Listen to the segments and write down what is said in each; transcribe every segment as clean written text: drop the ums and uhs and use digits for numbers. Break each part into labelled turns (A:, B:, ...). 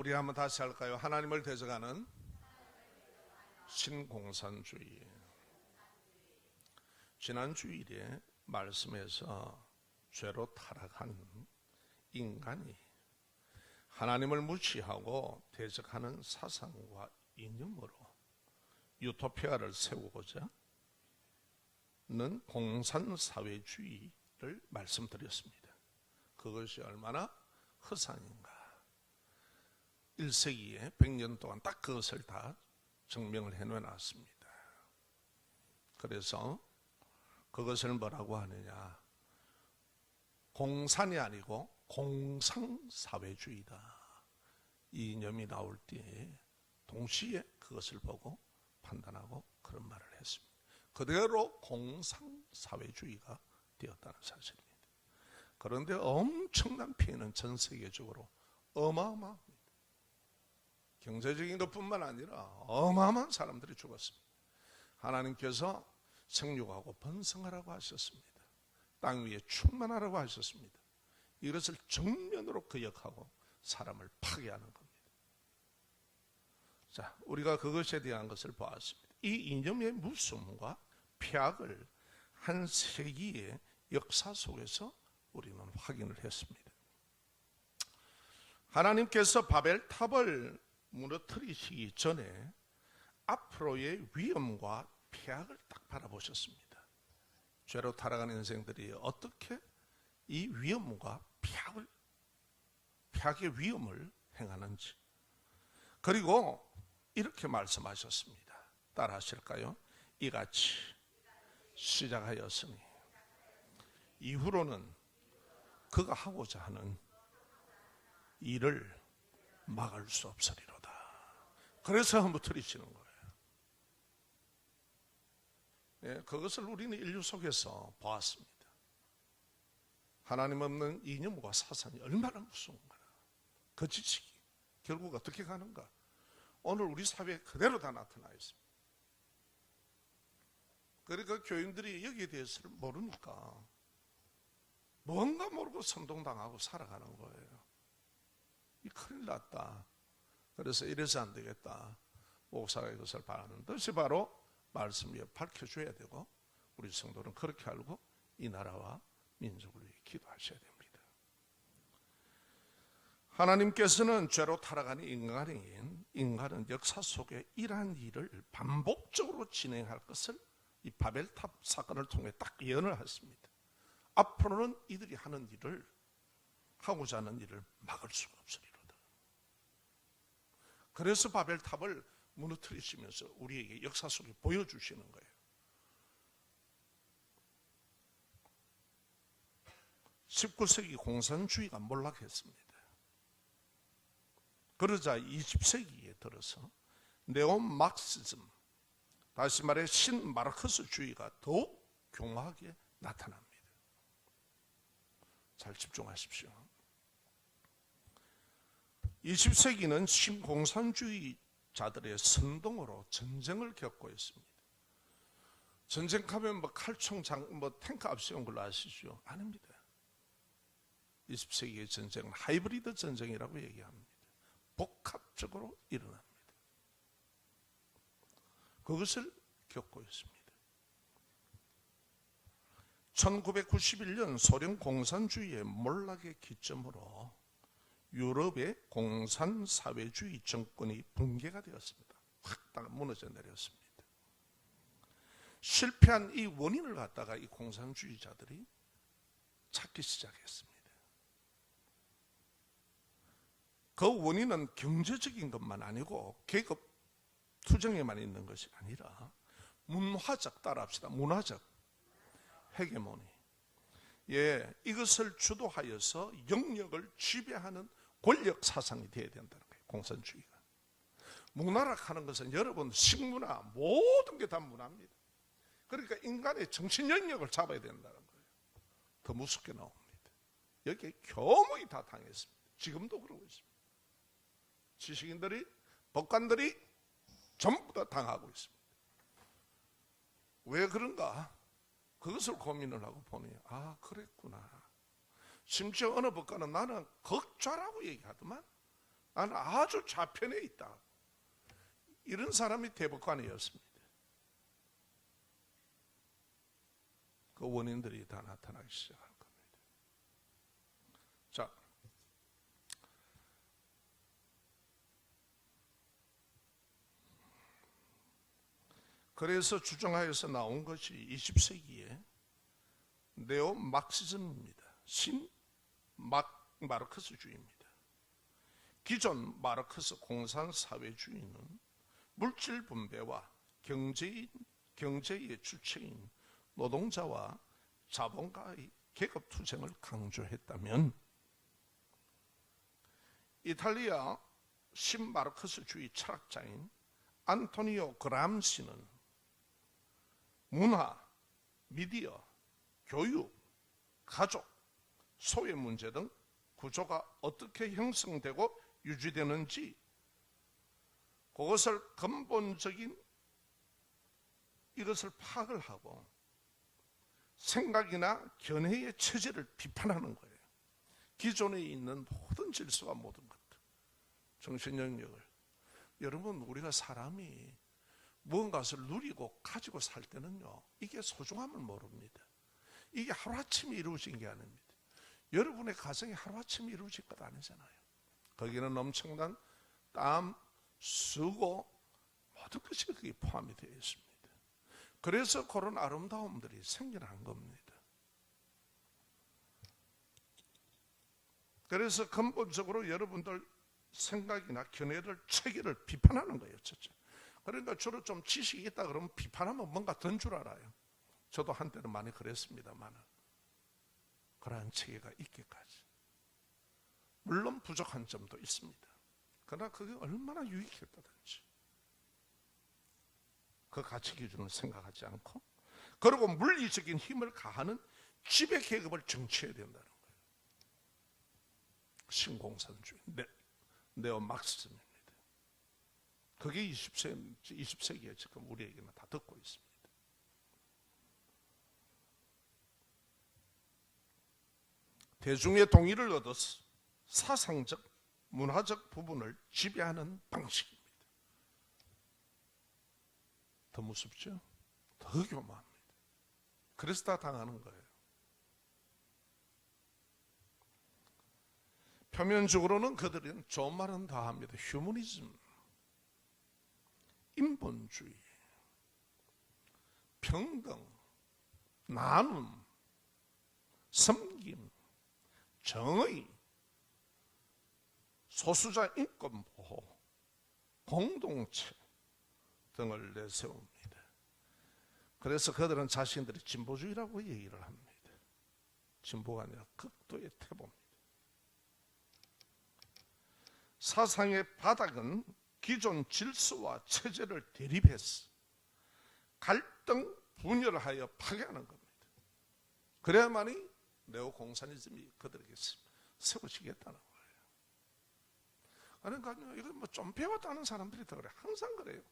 A: 우리 한번 다시 할까요? 하나님을 대적하는 신공산주의. 지난 주일에 말씀에서 죄로 타락한 인간이 하나님을 무시하고 대적하는 사상과 이념으로 유토피아를 세우고자 는 공산사회주의를 말씀드렸습니다. 그것이 얼마나 허상인가. 1세기에 100년 동안 딱 그것을 다 증명을 해놓았습니다. 그래서 그것을 뭐라고 하느냐, 공산이 아니고 공상사회주의다, 이 이념이 나올 때 동시에 그것을 보고 판단하고 그런 말을 했습니다. 그대로 공상사회주의가 되었다는 사실입니다. 그런데 엄청난 피해는 전 세계적으로 어마어마합니다. 경제적인 것뿐만 아니라 어마어마한 사람들이 죽었습니다. 하나님께서 생육하고 번성하라고 하셨습니다. 땅 위에 충만하라고 하셨습니다. 이것을 정면으로 거역하고 사람을 파괴하는 겁니다. 자, 우리가 그것에 대한 것을 보았습니다. 이 이념의 무서움과 폐악을 한 세기의 역사 속에서 우리는 확인을 했습니다. 하나님께서 바벨탑을 무너뜨리시기 전에 앞으로의 위험과 폐악을 딱 바라보셨습니다. 죄로 타락한 인생들이 어떻게 이 위험과 폐악의 위험을 행하는지, 그리고 이렇게 말씀하셨습니다. 따라 하실까요? 이같이 시작하였으니 이후로는 그가 하고자 하는 일을 막을 수 없으리로다. 그래서 무너뜨리시는 거예요. 예, 그것을 우리는 인류 속에서 보았습니다. 하나님 없는 이념과 사상이 얼마나 무서운가. 그 지식이 결국 어떻게 가는가. 오늘 우리 사회에 그대로 다 나타나 있습니다. 그러니까 교인들이 여기에 대해서를 모르니까 뭔가 모르고 선동당하고 살아가는 거예요. 이 큰일 났다. 그래서 이래서 안 되겠다. 목사가 이것을 바라는 것이 바로 말씀 위에 밝혀줘야 되고, 우리 성도는 그렇게 알고 이 나라와 민족을 위해 기도하셔야 됩니다. 하나님께서는 죄로 타락한 인간은 역사 속에 이러한 일을 반복적으로 진행할 것을 이 바벨탑 사건을 통해 딱 예언을 했습니다. 앞으로는 이들이 하고자 하는 일을 막을 수가 없으리로다. 그래서 바벨탑을 무너뜨리시면서 우리에게 역사 속에 보여주시는 거예요. 19세기 공산주의가 몰락했습니다. 그러자 20세기에 들어서 네오마르크시즘, 다시 말해 신마르크스주의가 더욱 교묘하게 나타납니다. 잘 집중하십시오. 20세기는 신공산주의자들의 선동으로 전쟁을 겪고 있습니다. 전쟁하면 칼총장, 탱크 앞세운 걸로 아시죠? 아닙니다. 20세기의 전쟁은 하이브리드 전쟁이라고 얘기합니다. 복합적으로 일어납니다. 그것을 겪고 있습니다. 1991년 소련 공산주의의 몰락의 기점으로 유럽의 공산사회주의 정권이 붕괴가 되었습니다. 확 무너져 내렸습니다. 실패한 이 원인을 갖다가 이 공산주의자들이 찾기 시작했습니다. 그 원인은 경제적인 것만 아니고 계급 투쟁에만 있는 것이 아니라 문화적, 따라합시다. 문화적 헤게모니. 예, 이것을 주도하여서 영역을 지배하는 권력 사상이 되어야 된다는 거예요. 공산주의가. 문화라고 하는 것은 여러분 식문화 모든 게 다 문화입니다. 그러니까 인간의 정신 영역을 잡아야 된다는 거예요. 더 무섭게 나옵니다. 여기에 교목이 다 당했습니다. 지금도 그러고 있습니다. 지식인들이, 법관들이 전부 다 당하고 있습니다. 왜 그런가? 그것을 고민을 하고 보니, 아, 그랬구나. 심지어 어느 법관은 나는 극좌라고 얘기하더만 나는 아주 좌편에 있다. 이런 사람이 대법관이었습니다. 그 원인들이 다 나타나기 시작한 겁니다. 자, 그래서 주장하여서 나온 것이 20세기에 네오 막시즘입니다. 마르크스주의입니다. 기존 마르크스 공산사회주의는 물질 분배와 경제의 주체인 노동자와 자본가의 계급 투쟁을 강조했다면, 이탈리아 신마르크스주의 철학자인 안토니오 그람시는 문화, 미디어, 교육, 가족, 소외 문제 등 구조가 어떻게 형성되고 유지되는지, 그것을 근본적인 이것을 파악을 하고 생각이나 견해의 체제를 비판하는 거예요. 기존에 있는 모든 질서와 모든 것들, 정신 영역을. 여러분, 우리가 사람이 무언가를 누리고 가지고 살 때는요, 이게 소중함을 모릅니다. 이게 하루아침에 이루어진 게 아닙니다. 여러분의 가정이 하루아침에 이루어진 것 아니잖아요. 거기는 엄청난 땀, 수고, 모든 것이 거기에 포함이 되어 있습니다. 그래서 그런 아름다움들이 생겨난 겁니다. 그래서 근본적으로 여러분들 생각이나 견해를, 체계를 비판하는 거예요. 첫째. 그러니까 주로 좀 지식이 있다 그러면 비판하면 뭔가 든 줄 알아요. 저도 한때는 많이 그랬습니다만, 그러한 체계가 있기까지. 물론 부족한 점도 있습니다. 그러나 그게 얼마나 유익했다든지 그 가치 기준을 생각하지 않고, 그리고 물리적인 힘을 가하는 지배 계급을 정치해야 된다는 거예요. 신공산주의, 네오막시즘입니다. 그게 20세기에 지금 우리에게는 다 듣고 있습니다. 대중의 동의를 얻어서 사상적, 문화적 부분을 지배하는 방식입니다. 더 무섭죠? 더 교만합니다. 그래서 다 당하는 거예요. 표면적으로는 그들은 좋은 말은 다 합니다. 휴머니즘, 인본주의, 평등, 나눔, 섬김, 정의, 소수자 인권 보호, 공동체 등을 내세웁니다. 그래서 그들은 자신들이 진보주의라고 얘기를 합니다. 진보가 아니라 극도의 태보입니다. 사상의 바닥은 기존 질서와 체제를 대립해서 갈등, 분열하여 파괴하는 겁니다. 그래야만이 네오공산이즘이 그들에게 세워지겠다는 거예요. 그러니까 이거 뭐 좀 배웠다는 사람들이 더 그래. 항상 그래요.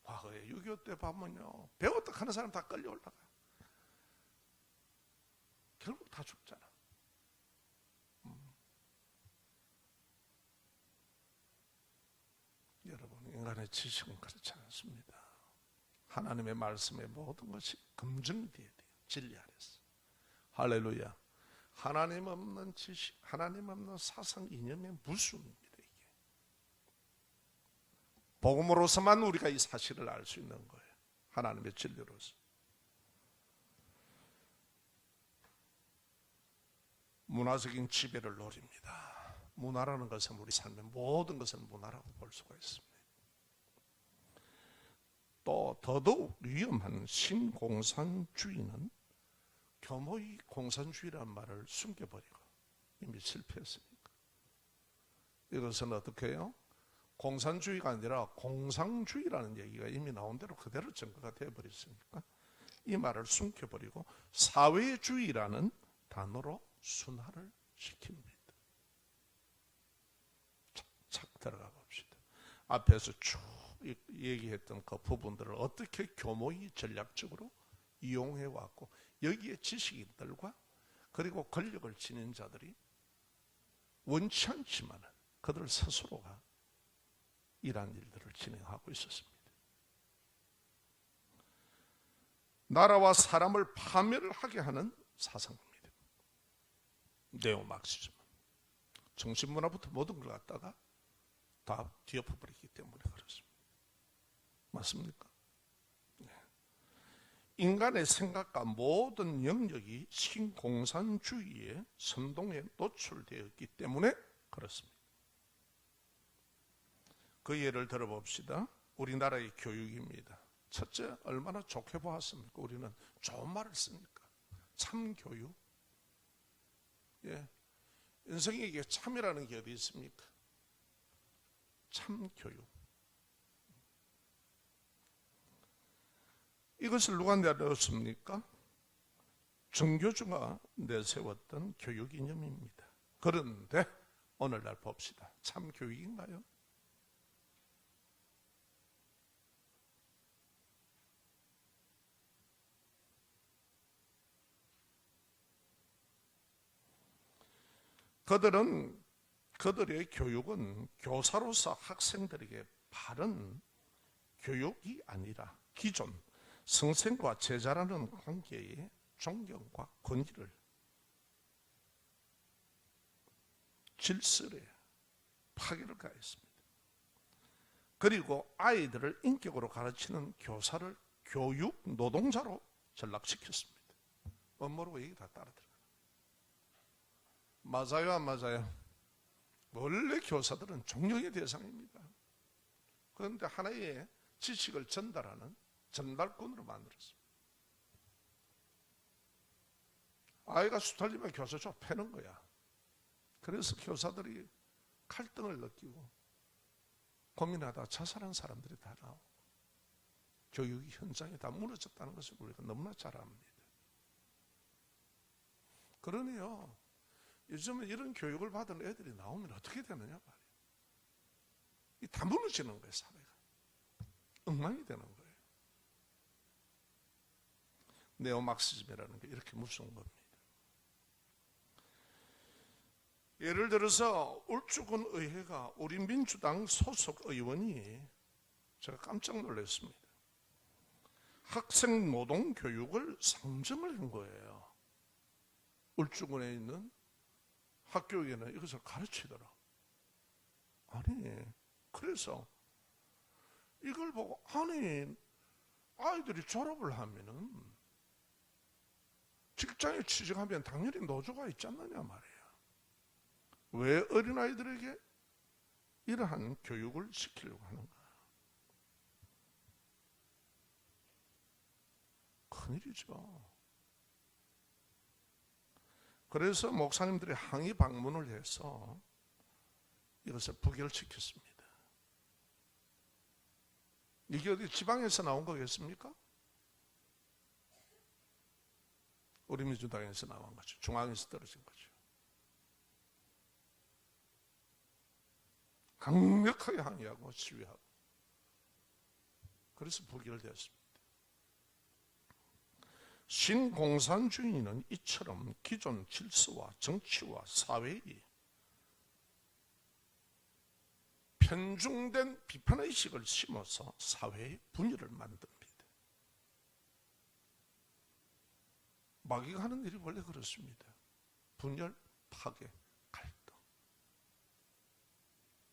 A: 과거에 6.25 때 보면요, 배웠다 하는 사람 다 끌려 올라가. 결국 다 죽잖아. 여러분, 인간의 지식은 그렇지 않습니다. 하나님의 말씀의 모든 것이 검증되어야 돼요. 진리 아래서. 할렐루야. 하나님 없는 지식, 하나님 없는 사상 이념의 무수입니다. 이게 복음으로서만 우리가 이 사실을 알 수 있는 거예요. 하나님의 진리로서. 문화적인 지배를 노립니다. 문화라는 것은 우리 삶의 모든 것을 문화라고 볼 수가 있습니다. 또 더더욱 위험한 신공산주의는 교모의 공산주의라는 말을 숨겨버리고 이미 실패했으니까. 이것은 어떻게 해요? 공산주의가 아니라 공상주의라는 얘기가 이미 나온 대로 그대로 증거가 되어버렸으니까 이 말을 숨겨버리고 사회주의라는 단어로 순화를 시킵니다. 착 들어가 봅시다. 앞에서 쭉 얘기했던 그 부분들을 어떻게 교모의 전략적으로 이용해왔고, 여기에 지식인들과 그리고 권력을 지닌 자들이 원치 않지만 그들 스스로가 이러한 일들을 진행하고 있었습니다. 나라와 사람을 파멸하게 하는 사상입니다. 네오마르크시즘. 정신문화부터 모든 걸 갖다가 다 뒤엎어버리기 때문에 그렇습니다. 맞습니까? 네. 인간의 생각과 모든 영역이 신공산주의의 선동에 노출되었기 때문에 그렇습니다. 그 예를 들어봅시다. 우리나라의 교육입니다. 첫째, 얼마나 좋게 보았습니까? 우리는 좋은 말을 씁니까? 참교육. 예. 인생에게 참이라는 게 어디 있습니까? 참교육. 이것을 누가 내렸습니까? 정교주가 내세웠던 교육 이념입니다. 그런데 오늘날 봅시다. 참교육인가요? 그들의 교육은 교사로서 학생들에게 바른 교육이 아니라 기존 선생과 제자라는 관계의 존경과 권위를, 질서에 파괴를 가했습니다. 그리고 아이들을 인격으로 가르치는 교사를 교육 노동자로 전락시켰습니다. 엄모로 얘기 다 따라들어요. 맞아요, 안 맞아요? 원래 교사들은 존경의 대상입니다. 그런데 하나의 지식을 전달하는 전달꾼으로 만들었습니다. 아이가 수탈리면 교사 좀 패는 거야. 그래서 교사들이 갈등을 느끼고 고민하다 자살한 사람들이 다 나오고 교육이 현장에 다 무너졌다는 것을 우리가 너무나 잘 압니다. 그러네요. 요즘은 이런 교육을 받은 애들이 나오면 어떻게 되느냐 말이에요. 이 다 무너지는 거예요, 사회가. 엉망이 되는 거예요. 네오마르크시즘이라는 게 이렇게 무서운 겁니다. 예를 들어서 울주군 의회가 우리 민주당 소속 의원이 제가 깜짝 놀랐습니다. 학생 노동 교육을 상정을 한 거예요. 울주군에 있는 학교에는 이것을 가르치더라. 아니, 그래서 이걸 보고 아니 아이들이 졸업을 하면은 직장에 취직하면 당연히 노조가 있지 않느냐 말이에요. 왜 어린아이들에게 이러한 교육을 시키려고 하는가? 큰일이죠. 그래서 목사님들이 항의 방문을 해서 이것을 부결시켰습니다. 이게 어디 지방에서 나온 거겠습니까? 우리 민주당에서 나온 거죠. 중앙에서 떨어진 거죠. 강력하게 항의하고 시위하고 그래서 부결되었습니다. 신공산주의는 이처럼 기존 질서와 정치와 사회의 편중된 비판의식을 심어서 사회의 분열을 만듭니다. 마귀가 하는 일이 원래 그렇습니다. 분열, 파괴, 갈등.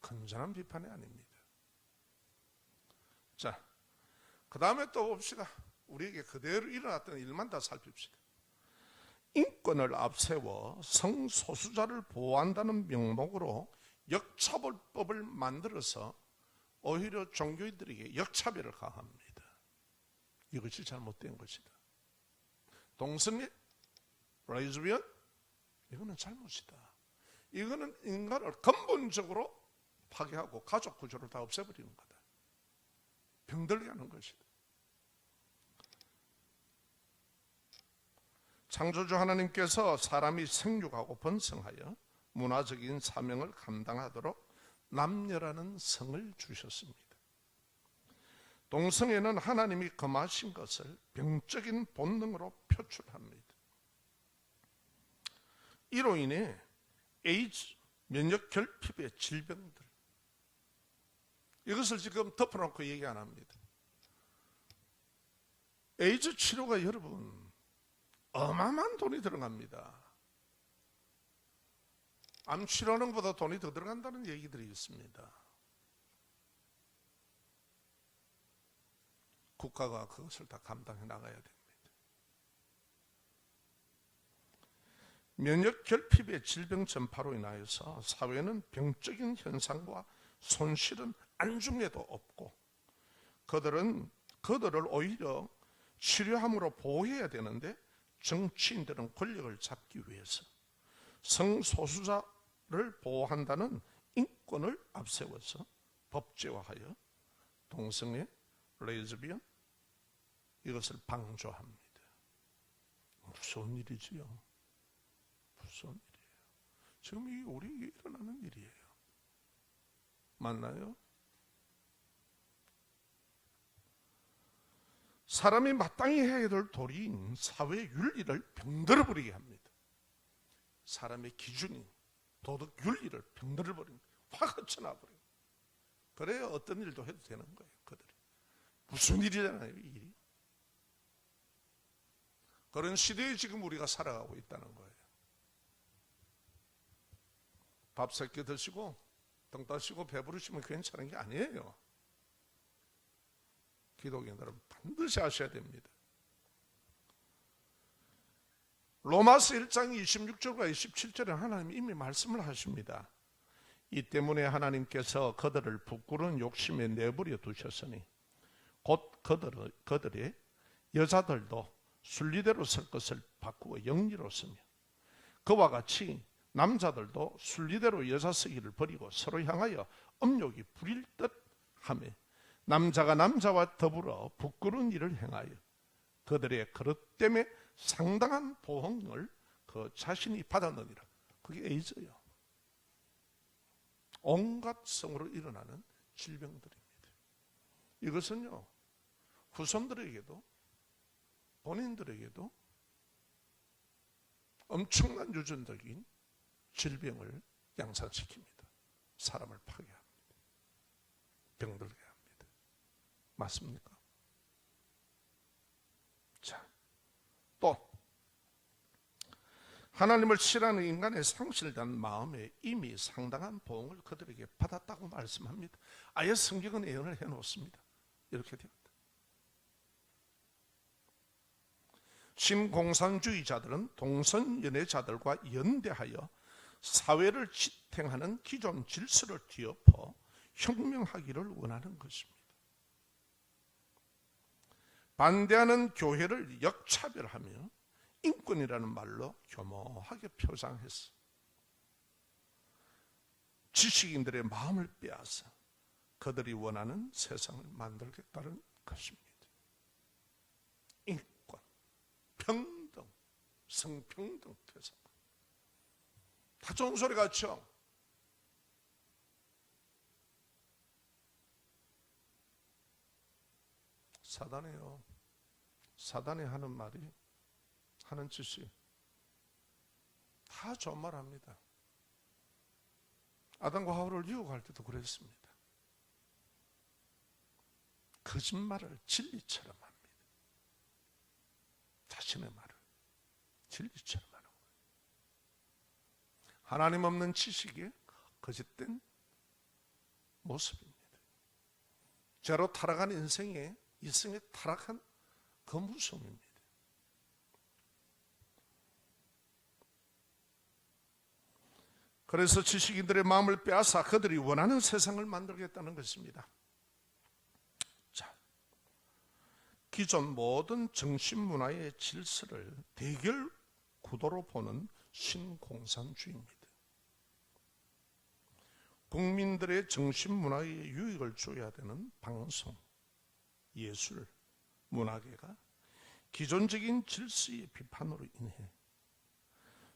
A: 건전한 비판이 아닙니다. 자, 그 다음에 또 봅시다. 우리에게 그대로 일어났던 일만 다 살핍시다. 인권을 앞세워 성소수자를 보호한다는 명목으로 역차별법을 만들어서 오히려 종교인들에게 역차별을 가합니다. 이것이 잘못된 것이다. 동성애, 레즈비언, 이거는 잘못이다. 이거는 인간을 근본적으로 파괴하고 가족 구조를 다 없애버리는 거다. 병들게 하는 것이다. 창조주 하나님께서 사람이 생육하고 번성하여 문화적인 사명을 감당하도록 남녀라는 성을 주셨습니다. 동성애는 하나님이 금하신 것을 병적인 본능으로 표출합니다. 이로 인해 에이즈, 면역 결핍의 질병들, 이것을 지금 덮어놓고 얘기 안 합니다. 에이즈 치료가 여러분 어마어마한 돈이 들어갑니다. 암 치료하는 것보다 돈이 더 들어간다는 얘기들이 있습니다. 국가가 그것을 다 감당해 나가야 됩니다. 면역 결핍의 질병 전파로 인하여서 사회는 병적인 현상과 손실은 안중에도 없고, 그들을 오히려 치료함으로 보호해야 되는데, 정치인들은 권력을 잡기 위해서 성소수자를 보호한다는 인권을 앞세워서 법제화하여 동성애, 레즈비언 이것을 방조합니다. 무서운 일이지요. 무서운 일이에요. 지금 이게 우리에게 일어나는 일이에요. 맞나요? 사람이 마땅히 해야 될 도리인 사회 윤리를 병들어 버리게 합니다. 사람의 기준인 도덕 윤리를 병들어 버립니다. 확 흩어놔버려요. 그래야 어떤 일도 해도 되는 거예요. 그들이. 무슨 일이잖아요, 이 일이. 그런 시대에 지금 우리가 살아가고 있다는 거예요. 밥 3끼 드시고 등 따시고 배부르시면 괜찮은 게 아니에요. 기독인들은 반드시 하셔야 됩니다. 로마서 1장 26절과 27절에 하나님이 이미 말씀을 하십니다. 이 때문에 하나님께서 그들을 부끄러운 욕심에 내버려 두셨으니 곧 그들의 여자들도 순리대로 설 것을 바꾸어 영리로 쓰며, 그와 같이 남자들도 순리대로 여자 쓰기를 버리고 서로 향하여 업욕이 부릴 듯 하며, 남자가 남자와 더불어 부끄러운 일을 행하여 그들의 그릇 때문에 상당한 보응을 그 자신이 받았느니라. 그게 에이즈예요. 온갖 성으로 일어나는 질병들입니다. 이것은요, 후손들에게도 본인들에게도 엄청난 유전적인 질병을 양산시킵니다. 사람을 파괴합니다. 병들게 합니다. 맞습니까? 자, 또 하나님을 싫어하는 인간의 상실된 마음에 이미 상당한 보응을 그들에게 받았다고 말씀합니다. 아예 성경은 예언을 해놓습니다. 이렇게 되었다. 신공산주의자들은 동성연애자들과 연대하여 사회를 지탱하는 기존 질서를 뒤엎어 혁명하기를 원하는 것입니다. 반대하는 교회를 역차별하며 인권이라는 말로 교묘하게 표장했어. 지식인들의 마음을 빼앗아 그들이 원하는 세상을 만들겠다는 것입니다. 인권, 평등, 성평등 세상. 다 좋은 소리 같죠? 사단이에요. 사단이 하는 말이, 하는 짓이 다 좋은 말 합니다. 아담과 하와를 유혹할 때도 그랬습니다. 거짓말을 진리처럼 합니다. 자신의 말을 진리처럼 하는 거예요. 하나님 없는 지식의 거짓된 모습입니다. 죄로 타락한 인생에 이승에 타락한 그 무서움입니다. 그래서 지식인들의 마음을 빼앗아 그들이 원하는 세상을 만들겠다는 것입니다. 자, 기존 모든 정신문화의 질서를 대결 구도로 보는 신공산주의입니다. 국민들의 정신문화에 유익을 줘야 되는 방송, 예술, 문화계가 기존적인 질서의 비판으로 인해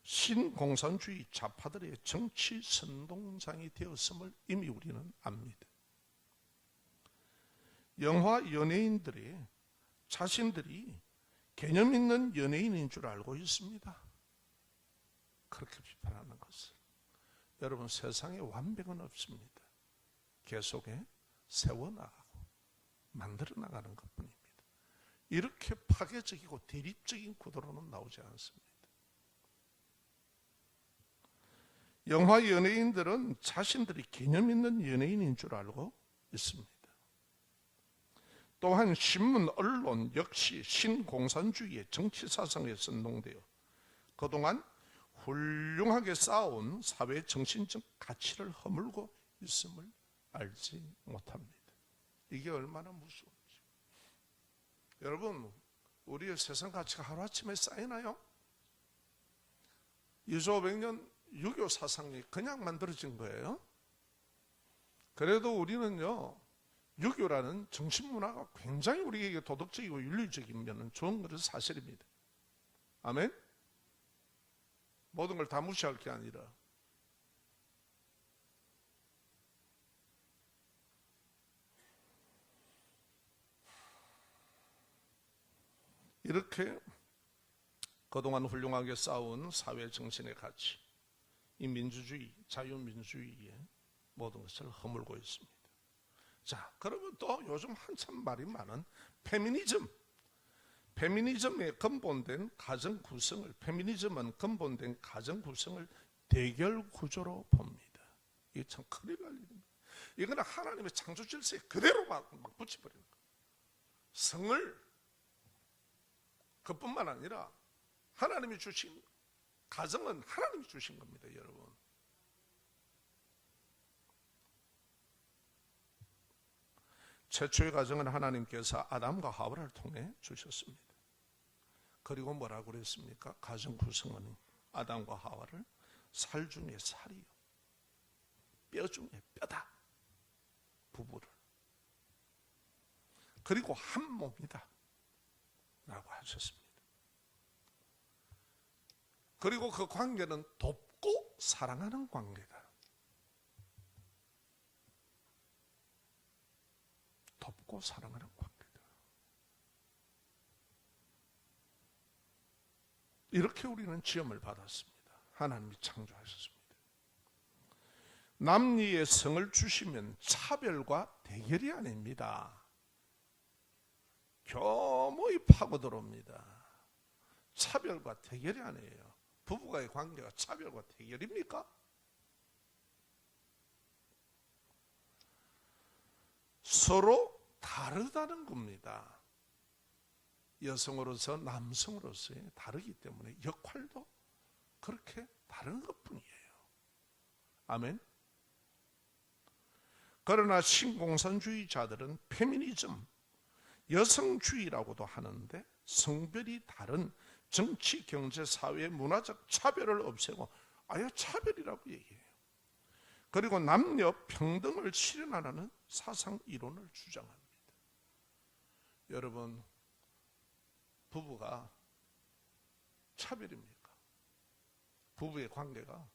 A: 신공산주의 좌파들의 정치 선동장이 되었음을 이미 우리는 압니다. 영화 연예인들이 자신들이 개념 있는 연예인인 줄 알고 있습니다. 그렇게 비판하는 것을. 여러분, 세상에 완벽은 없습니다. 계속해 세워나가고 만들어 나가는 것뿐입니다. 이렇게 파괴적이고 대립적인 구도로는 나오지 않습니다. 영화 연예인들은 자신들이 개념 있는 연예인인 줄 알고 있습니다. 또한 신문, 언론 역시 신공산주의의 정치사상에 선동되어 그동안 훌륭하게 쌓아온 사회 정신적 가치를 허물고 있음을 알지 못합니다. 이게 얼마나 무서운지. 여러분, 우리의 세상 가치가 하루아침에 쌓이나요? 2500년 유교 사상이 그냥 만들어진 거예요. 그래도 우리는요, 유교라는 정신문화가 굉장히 우리에게 도덕적이고 윤리적인 면은 좋은 것은 사실입니다. 아멘? 모든 걸 다 무시할 게 아니라. 이렇게 그동안 훌륭하게 쌓아온 사회 정신의 가치, 이 민주주의, 자유민주주의의 모든 것을 허물고 있습니다. 자, 그러면 또 요즘 한참 말이 많은 페미니즘. 페미니즘의 근본된 가정 구성을, 페미니즘은 근본된 가정 구성을 대결 구조로 봅니다. 이게 참 큰일 날 일입니다. 이거는 하나님의 창조 질서에 그대로 막 붙여버리는 거예요. 성을 그뿐만 아니라 하나님이 주신 가정은 하나님이 주신 겁니다, 여러분. 최초의 가정은 하나님께서 아담과 하와를 통해 주셨습니다. 그리고 뭐라고 그랬습니까? 가정 구성은 아담과 하와를 살 중에 살이요, 뼈 중에 뼈다, 부부를. 그리고 한 몸이다 라고 하셨습니다. 그리고 그 관계는 돕고 사랑하는 관계다. 돕고 사랑하는 관계다. 이렇게 우리는 지음을 받았습니다. 하나님이 창조하셨습니다. 남녀의 성을 주시면 차별과 대결이 아닙니다. 교묘히 파고 들어옵니다. 차별과 대결이 아니에요. 부부와의 관계가 차별과 대결입니까? 서로 다르다는 겁니다. 여성으로서 남성으로서의 다르기 때문에 역할도 그렇게 다른 것뿐이에요. 아멘. 그러나 신공산주의자들은 페미니즘, 여성주의라고도 하는데 성별이 다른 정치, 경제, 사회, 문화적 차별을 없애고 아예 차별이라고 얘기해요. 그리고 남녀 평등을 실현하라는 사상 이론을 주장합니다. 여러분, 부부가 차별입니까? 부부의 관계가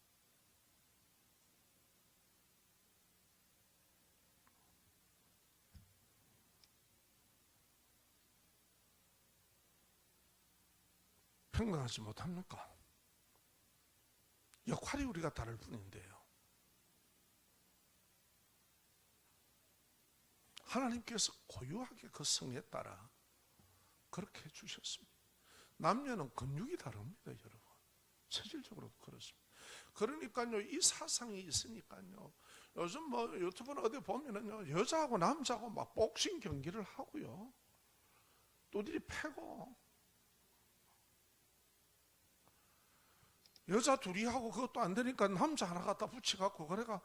A: 평등하지 못합니까? 역할이 우리가 다를 뿐인데요. 하나님께서 고유하게 그 성에 따라 그렇게 해주셨습니다. 남녀는 근육이 다릅니다, 여러분. 체질적으로도 그렇습니다. 그러니까요, 이 사상이 있으니까요, 요즘 뭐 유튜브나 어디 보면은요, 여자하고 남자하고 막 복싱 경기를 하고요, 또들이 패고, 여자 둘이 하고 그것도 안 되니까 남자 하나 갖다 붙여갖고, 그래가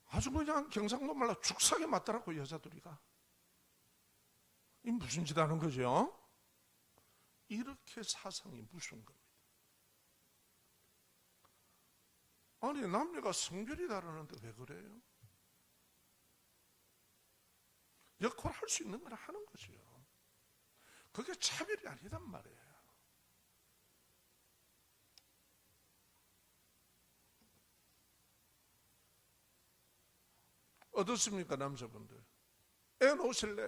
A: 아주 그냥 경상도 말로 죽사게 맞더라고, 여자 둘이가. 이 무슨 짓 하는 거죠? 이렇게 사상이 무슨 겁니다. 아니, 남녀가 성별이 다르는데 왜 그래요? 역할 할 수 있는 걸 하는 거죠. 그게 차별이 아니단 말이에요. 어떻습니까, 남자분들? 애 놓으실래?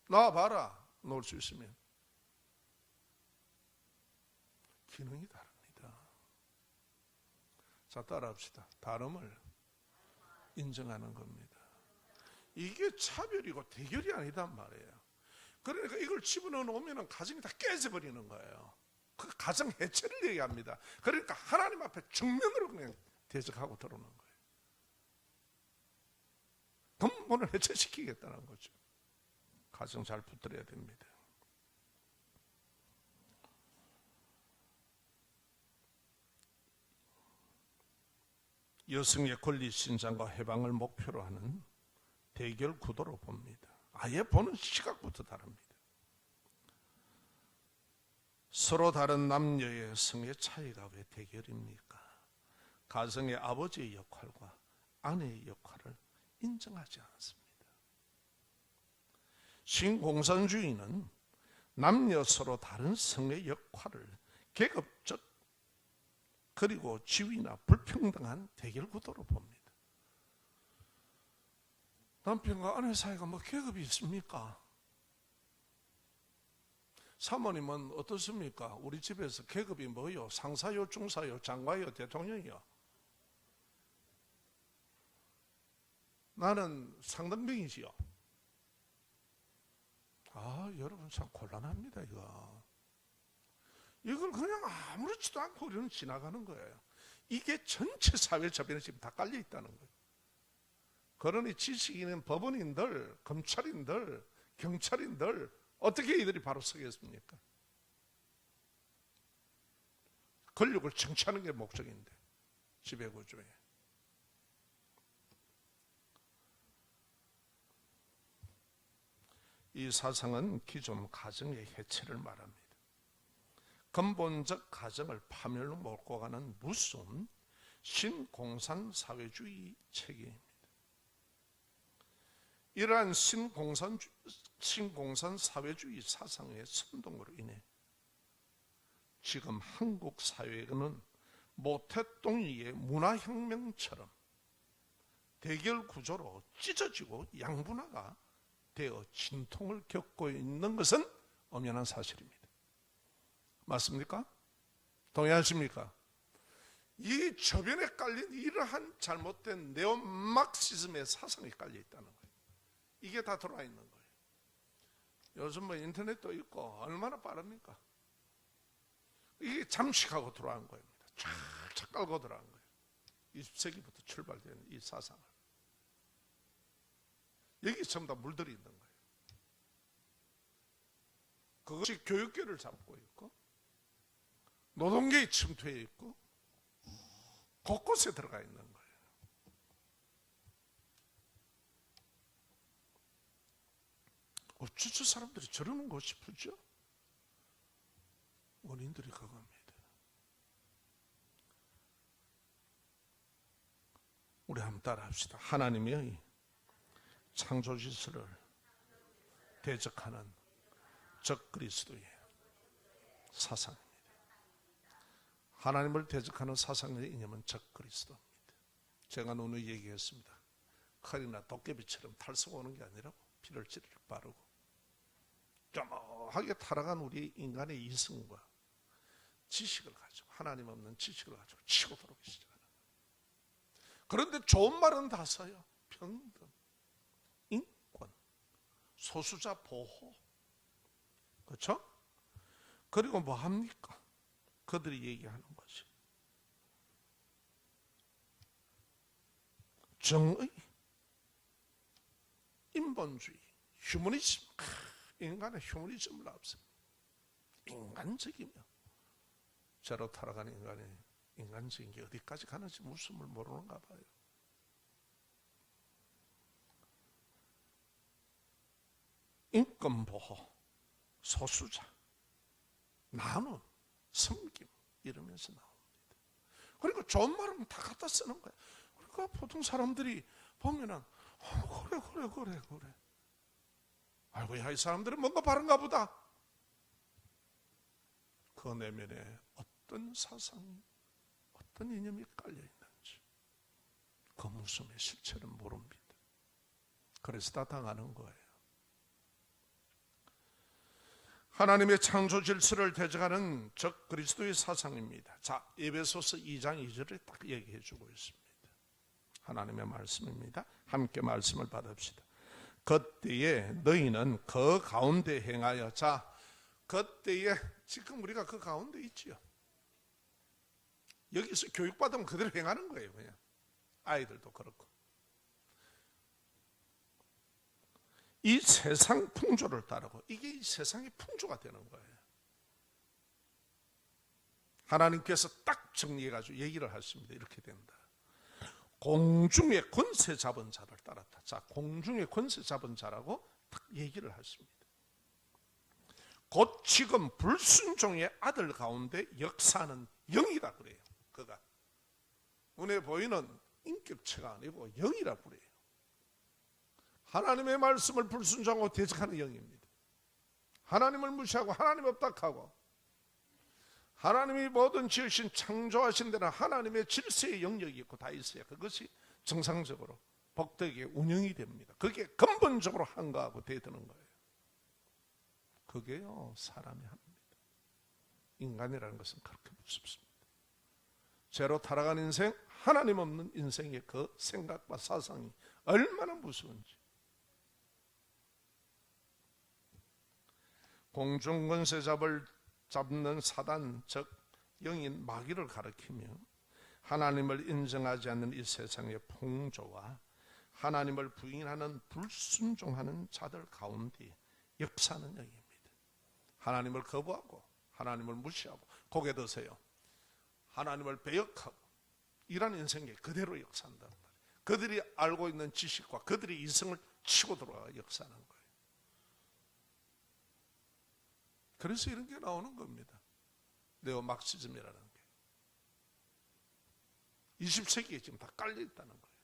A: 놔봐라, 놓을 수 있으면. 기능이 다릅니다. 자, 따라합시다. 다름을 인정하는 겁니다. 이게 차별이고 대결이 아니단 말이에요. 그러니까 이걸 집어넣어 놓으면 가정이 다 깨져버리는 거예요. 그 가정 해체를 얘기합니다. 그러니까 하나님 앞에 정면으로 그냥 대적하고 들어오는 거예요. 근본을 해체시키겠다는 거죠. 가정 잘 붙들어야 됩니다. 여성의 권리 신장과 해방을 목표로 하는 대결 구도로 봅니다. 아예 보는 시각부터 다릅니다. 서로 다른 남녀의 성의 차이가 왜 대결입니까? 가정의 아버지의 역할과 아내의 역할을 인정하지 않습니다. 신공산주의는 남녀 서로 다른 성의 역할을 계급적 그리고 지위나 불평등한 대결 구도로 봅니다. 남편과 아내 사이가 뭐 계급이 있습니까? 사모님은 어떻습니까? 우리 집에서 계급이 뭐요? 상사요, 중사요, 장관요, 대통령이요? 나는 상등병이지요. 아, 여러분 참 곤란합니다, 이거. 이걸 그냥 아무렇지도 않고 우리는 지나가는 거예요. 이게 전체 사회 저변에 지금 다 깔려 있다는 거예요. 그러니 지식인은 법원인들, 검찰인들, 경찰인들 어떻게 이들이 바로 서겠습니까? 권력을 정치하는 게 목적인데 지배구조에. 이 사상은 기존 가정의 해체를 말합니다. 근본적 가정을 파멸로 몰고 가는 무서운 신공산 사회주의 체계입니다. 이러한 신공산 사회주의 사상의 선동으로 인해 지금 한국 사회는 모태똥이의 문화혁명처럼 대결 구조로 찢어지고 양분화가 되어 진통을 겪고 있는 것은 엄연한 사실입니다. 맞습니까? 동의하십니까? 이 저변에 깔린 이러한 잘못된 네오마르크시즘의 사상이 깔려 있다는 거예요. 이게 다 들어와 있는 거예요. 요즘 뭐 인터넷도 있고 얼마나 빠릅니까? 이게 잠식하고 들어간 겁니다. 쫙쫙 깔고 들어간 거예요. 20세기부터 출발된 이 사상을. 여기 전부 다 물들이 있는 거예요. 그것이 교육계를 잡고 있고 노동계에 침투해 있고 곳곳에 들어가 있는 거예요. 어쩌죠 사람들이 저러는 거 싶으죠? 원인들이 그겁니다. 우리 한번 따라합시다. 하나님의 창조 질서를 대적하는 적그리스도의 사상입니다. 하나님을 대적하는 사상의 이념은 적그리스도입니다. 제가 누누이 얘기했습니다. 칼이나 도깨비처럼 탈수가 오는 게 아니라 피를 찌르르 바르고 쪼하게 타락한 우리 인간의 이성과 지식을 가지고 하나님 없는 지식을 가지고 치고 들어오기 시작하는 거예요. 그런데 좋은 말은 다 써요. 평등, 인권, 소수자 보호, 그렇죠? 그리고 뭐 합니까? 그들이 얘기하는 것이 정의, 인본주의, 휴머니즘. 인간의 휴머니즘을 앞세웁니다. 인간적이며 저로 타락하는 인간의 인간적인 게 어디까지 가는지 무슨을 모르는가 봐요. 인권보호, 소수자, 나눔, 섬김 이러면서 나옵니다. 그리고 좋은 말은 다 갖다 쓰는 거예요. 그러니까 보통 사람들이 보면은 그래. 아이고 야, 이 사람들은 뭔가 바른가 보다. 그 내면에 어떤 사상이 어떤 이념이 깔려 있는지 그 무슨의 실체는 모릅니다. 그래서 다 당하는 거예요. 하나님의 창조 질서를 대적하는 적 그리스도의 사상입니다. 자, 에베소서 2장 2절에 딱 얘기해 주고 있습니다. 하나님의 말씀입니다. 함께 말씀을 받읍시다. 그때에 너희는 그 가운데 행하여. 자, 그때에 지금 우리가 그 가운데 있지요. 여기서 교육받으면 그대로 행하는 거예요. 그냥 아이들도 그렇고. 이 세상 풍조를 따르고, 이게 이 세상의 풍조가 되는 거예요. 하나님께서 딱 정리해가지고 얘기를 하십니다. 이렇게 된다. 공중의 권세 잡은 자를 따랐다. 자, 공중의 권세 잡은 자라고 딱 얘기를 하십니다. 곧 지금 불순종의 아들 가운데 역사하는 영이라 그래요. 그가 눈에 보이는 인격체가 아니고 영이라 그래요. 하나님의 말씀을 불순종하고 대적하는 영입니다. 하나님을 무시하고 하나님 없다 하고, 하나님이 모든 지으신 창조하신 데는 하나님의 질서의 영역이 있고 다 있어야 그것이 정상적으로 복되게 운영이 됩니다. 그게 근본적으로 한가하고 대드는 거예요. 그게요, 사람이 합니다. 인간이라는 것은 그렇게 무섭습니다. 죄로 타락한 인생, 하나님 없는 인생의 그 생각과 사상이 얼마나 무서운지. 공중권세 잡는 사단, 즉 영인 마귀를 가리키며 하나님을 인정하지 않는 이 세상의 풍조와 하나님을 부인하는 불순종하는 자들 가운데 역사하는 영입니다. 하나님을 거부하고 하나님을 무시하고 고개 드세요. 하나님을 배역하고 이런 인생에 그대로 역사한단 말이에요. 그들이 알고 있는 지식과 그들이 이성을 치고 들어와 역사하는 거예요. 그래서 이런 게 나오는 겁니다. 네오마르크시즘이라는 게 20세기에 지금 다 깔려 있다는 거예요.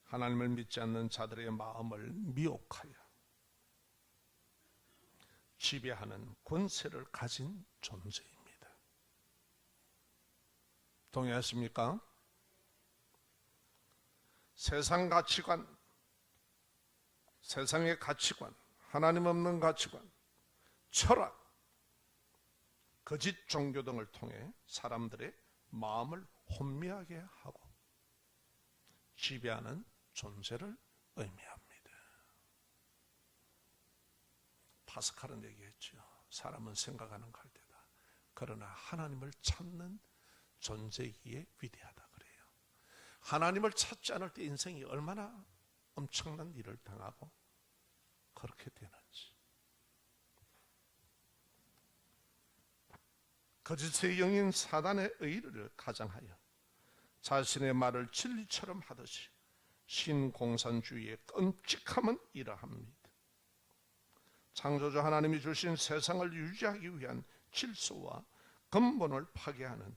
A: 하나님을 믿지 않는 자들의 마음을 미혹하여 지배하는 권세를 가진 존재입니다. 동의하십니까? 세상 가치관, 세상의 가치관, 하나님 없는 가치관, 철학, 거짓 종교 등을 통해 사람들의 마음을 혼미하게 하고 지배하는 존재를 의미합니다. 파스칼은 얘기했죠. 사람은 생각하는 갈대다. 그러나 하나님을 찾는 존재이기에 위대하다 그래요. 하나님을 찾지 않을 때 인생이 얼마나 엄청난 일을 당하고 그렇게 되는지. 거짓의 영인 사단의 의를 가장하여 자신의 말을 진리처럼 하듯이 신공산주의의 끔찍함은 이러합니다. 창조주 하나님이 주신 세상을 유지하기 위한 질서와 근본을 파괴하는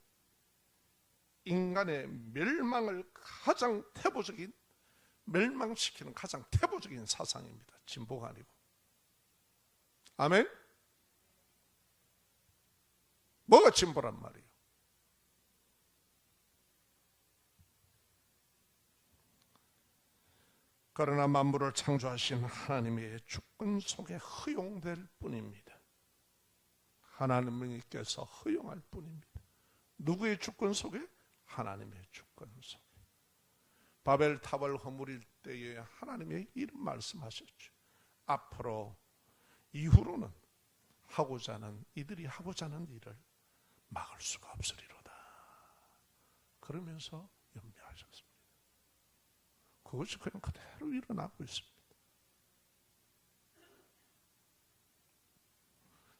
A: 인간의 멸망을 가장 태보적인, 멸망시키는 가장 태보적인 사상입니다. 진보가 아니고. 아멘? 뭐가 진보란 말이에요? 그러나 만물을 창조하신 하나님의 주권 속에 허용될 뿐입니다. 하나님께서 허용할 뿐입니다. 누구의 주권 속에? 하나님의 주권 속에. 바벨탑을 허물일 때에 하나님의 이런 말씀하셨죠. 앞으로 이후로는 이들이 하고자 하는 일을 막을 수가 없으리로다. 그러면서 연명하셨습니다. 그것이 그냥 그대로 일어나고 있습니다.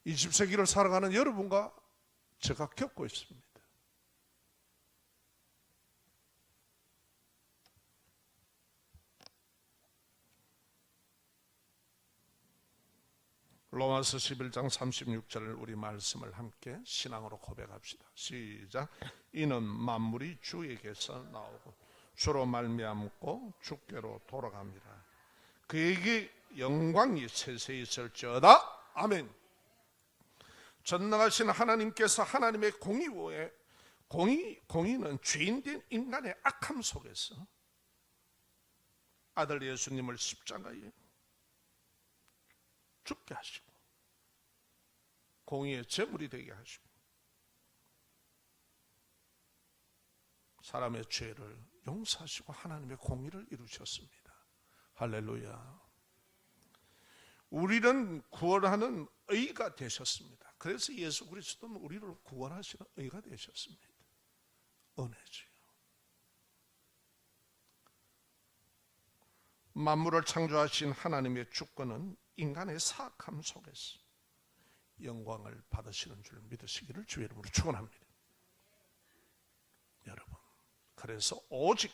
A: 20세기를 살아가는 여러분과 제가 겪고 있습니다. 로마서 11장 36절 우리 말씀을 함께 신앙으로 고백합시다. 시작. 이는 만물이 주에게서 나오고 주로 말미암고 주께로 돌아갑니다. 그에게 영광이 세세히 있을지어다. 아멘. 전능하신 하나님께서 하나님의 공의로에 공의는 죄인된 인간의 악함 속에서 아들 예수님을 십자가에 죽게 하시고 공의의 제물이 되게 하시고 사람의 죄를 용서하시고 하나님의 공의를 이루셨습니다. 할렐루야. 우리는 구원하는 의가 되셨습니다. 그래서 예수 그리스도는 우리를 구원하시는 의가 되셨습니다. 은혜지요. 만물을 창조하신 하나님의 주권은 인간의 사악함 속에서 영광을 받으시는 줄 믿으시기를 주의 이름으로 축원합니다. 여러분, 그래서 오직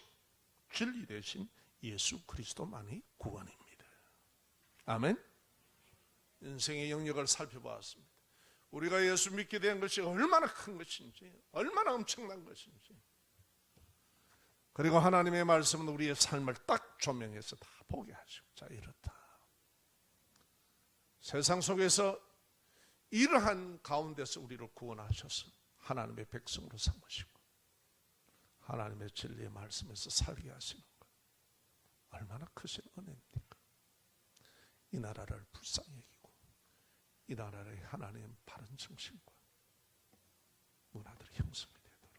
A: 진리 대신 예수 그리스도만이 구원입니다. 아멘. 인생의 영역을 살펴보았습니다. 우리가 예수 믿게 된 것이 얼마나 큰 것인지, 얼마나 엄청난 것인지, 그리고 하나님의 말씀은 우리의 삶을 딱 조명해서 다 보게 하시고, 자, 이렇다. 세상 속에서 이러한 가운데서 우리를 구원하셔서 하나님의 백성으로 삼으시고 하나님의 진리의 말씀에서 살게 하시는 것, 얼마나 크신 은혜입니까? 이 나라를 불쌍히 여기고 이 나라의 하나님의 바른 정신과 문화들이 형성이 되도록,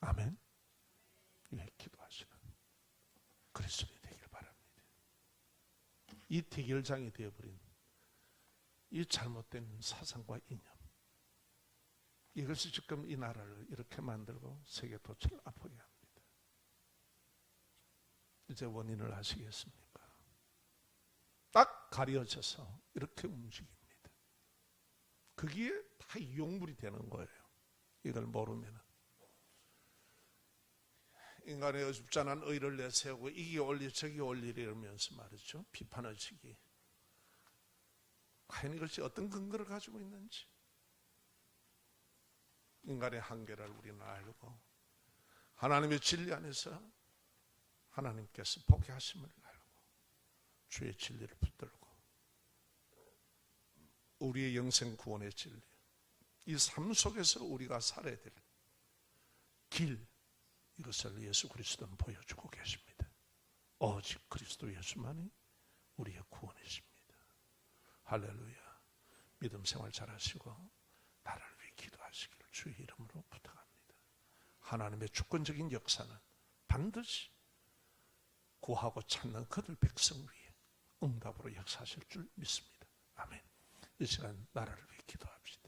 A: 아멘. 위에 기도하시는 그리스도인이 되길 바랍니다. 이 대결장이 되어버린 이 잘못된 사상과 이념, 이것이 지금 이 나라를 이렇게 만들고 세계 도처를 아프게 합니다. 이제 원인을 아시겠습니까? 딱 가려져서 이렇게 움직입니다. 거기에 다 이용물이 되는 거예요. 이걸 모르면 인간의 어줍잖은 의를 내세우고 이게 올리 저기 올리리 이러면서 말이죠. 비판의 시기. 과연 이것이 어떤 근거를 가지고 있는지, 인간의 한계를 우리는 알고 하나님의 진리 안에서 하나님께서 보게 하심을 알고 주의 진리를 붙들고 우리의 영생 구원의 진리, 이 삶 속에서 우리가 살아야 될 길, 이것을 예수 그리스도는 보여주고 계십니다. 오직 그리스도 예수만이 우리의 구원이십니다. 할렐루야. 믿음 생활 잘하시고 나라를 위해 기도하시기를 주의 이름으로 부탁합니다. 하나님의 주권적인 역사는 반드시 구하고 찾는 그들 백성 위에 응답으로 역사하실 줄 믿습니다. 아멘. 이 시간 나라를 위해 기도합시다.